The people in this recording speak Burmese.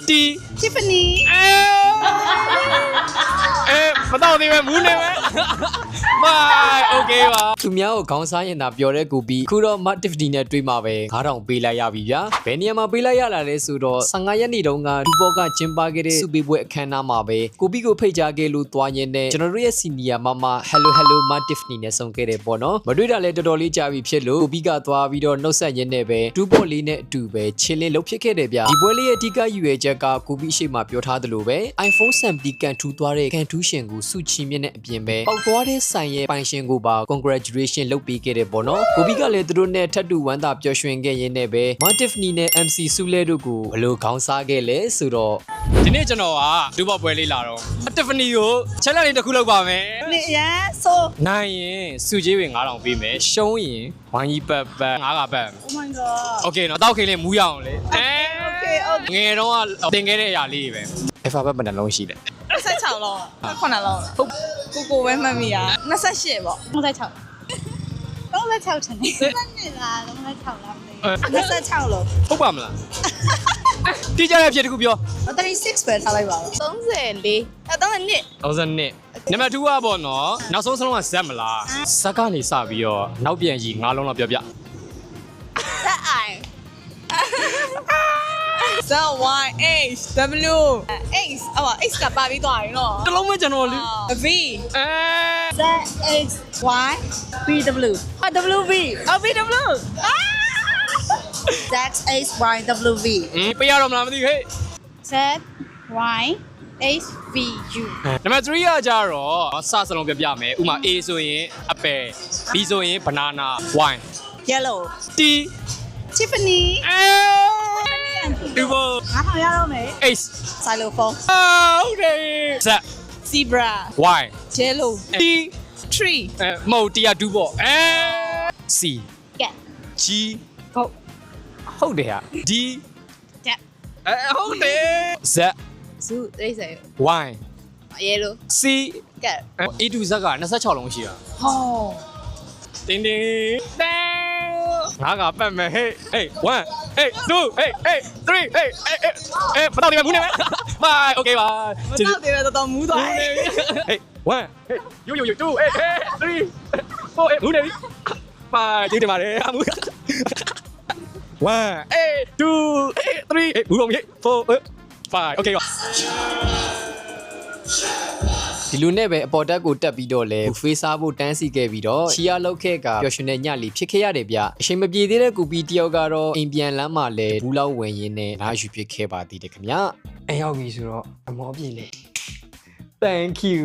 T Tiffany မတော့သေးပဲမူးနေပဲမိုင်โอเคပါသူများကိုခေါင်းစားရင်သာပျော်တဲ့ကိုပြီးခုတော့ Tiffany နဲ့တွေ့မှာပဲ9000ပေးလိုက်ရပြီဗျာဘယ်နေရာမှာပေးလိုက်ရလာလဲဆိုတော့15ရက်နေ့တုန်းကဒူဘော့ကကျင်းပခဲ့တဲ့စုပေးပွဲအခမ်းအနားမှာပဲကိုပြီးကိုဖိတ်ကြားခဲ့လို့တွားရင်းနဲ့ကျွန်တော်တို့ရဲ့ senior မမ Hello Tiffany နဲ့ဆုံခဲ့တယ်ပေါ့နော်မတွေ့တာလဲတော်တော်လေးကြာပြီဖြစ်လို့ကိုပြီးကသွားပြီးတော့နှုတ်ဆက်ရင်းနဲ့ပဲဒူဘော့လေးနဲ့အတူပဲချင်းလေးလှုပ်ဖြစ်ခဲ့တယ်ဗျာဒီပွဲလေးရဲ့အဓိကယူရချက်ကကိုပြီးရှိမှပြောထားသလိုပဲ iPhone 70ကန်ထူသွားတဲ့ကန်ထူးရှင်ကိုစုချီမြင့်တဲ့အပြင်ပဲပေါက်သွားတဲ့ဆိုင်ရဲ့ပိုင်ရှင်ကိုပါ congratulation လုပ်ပေးခဲ့တယ်ပေါ့နော်ကိုပြီးကလည်းသူတို့နဲ့ထပ်တူဝမ်းသာပျော်ရွှင်ခဲ့ရင်းနဲ့ပဲ Tiffany နဲ့ MC စုလဲတို့ကိုဘယ်လိုခေါင်းစားခဲ့လဲဆိုတော့ဒီနေ့ကျွန်တော်ကဒူဘော့ပွဲလေးလာတော့ Tiffany ကိုချက်လက်လေးတစ်ခုလုပ်ပါမယ် နေရဆို နိုင်ရင်စုကြီးဝင်9000ပေးမယ်ရှုံးရင်ဝိုင်းကြီးပတ်9ကပတ် Oh my god Okay နော်တောက်ခေလေးမူးရအောင်လေ Okay ငယ်တော့ကတင်ခဲ့တဲ့အရာလေးပဲ alphabet ဘယ်နှလုံးရှိလဲ 26လုံး9လုံးဟုတ်ကိုပဲမှတ်မိရ28ပေါ့36 36ချင်တယ်နှစ်လား36လား26လုံး ဟုတ်ပါမလားတိကျတဲ့အဖြစ်တစ်ခုပြော 36ပဲထားလိုက်ပါတော့34 32 32နံပါတ်2ကပေါ့နော်နောက်ဆုံးစလုံးကဇက်မလားဇက်ကနေစပြီးတော့နောက်ပြန်ကြီး9လုံးလောက်ပြောပြ that I so y h w x X ကပါပြီးသွားပြီနော် တစ်လုံးပဲကျွန်တော်လေ v အဲ z x y b w w v v w z x y w v ပေးရတော့မလားမသိဘူးဟဲ့ z y h v u နံပါတ်3ကကြတော့စစလုံးပြပြမယ်ဥမာ A ဆိုရင် apple B ဆိုရင် banana Y yellow T Tiffany ဒီဘော 9000ရတော့မယ် H xylophone ဟုတ်တယ် Z zebra Y yellow T tree မဟုတ်တရား2ပေါ့C cat G ဟုတ်ဟုတ်တယ်ဟာ D cat ဟုတ်တယ် Z zoo သိစေ Y yellow C cat A to Z က26လုံးရှိတာ ဟော တင်းတင်းငါကပတ်မယ်ဟေး1 2 3 မတော်တယ်ဘူးနေမယ်ဘိုင်โอเคပါ မတော့တယ်တော်တော်မူးသွားတယ် 1 2 3 4ဘူးနေပြီဘိုင်ကြည့်တယ်ပါတယ်အမှု1 2 3ဘူးလုံးမြေ4 5โอเคပါဒီလူနဲ့ပဲအပေါ်တက်ကိုတက်ပြီးတော့လဲဖေးစားဖို့တန်းစီခဲ့ပြီးတော့ချီယာလောက်ခဲ့ကပျော်ရွှင်တဲ့ညလီဖြစ်ခဲ့ရတယ်ဗျအချိန်မပြေသေးတဲ့ကူပီတယောက်ကတော့အိမ်ပြန်လမ်းမှာလဲဘူးလောက်ဝင်ရင်းနဲ့နားယူဖြစ်ခဲ့ပါသေးတယ်ခင်ဗျအရောက်ပြီဆိုတော့အမောပြေလေ Thank you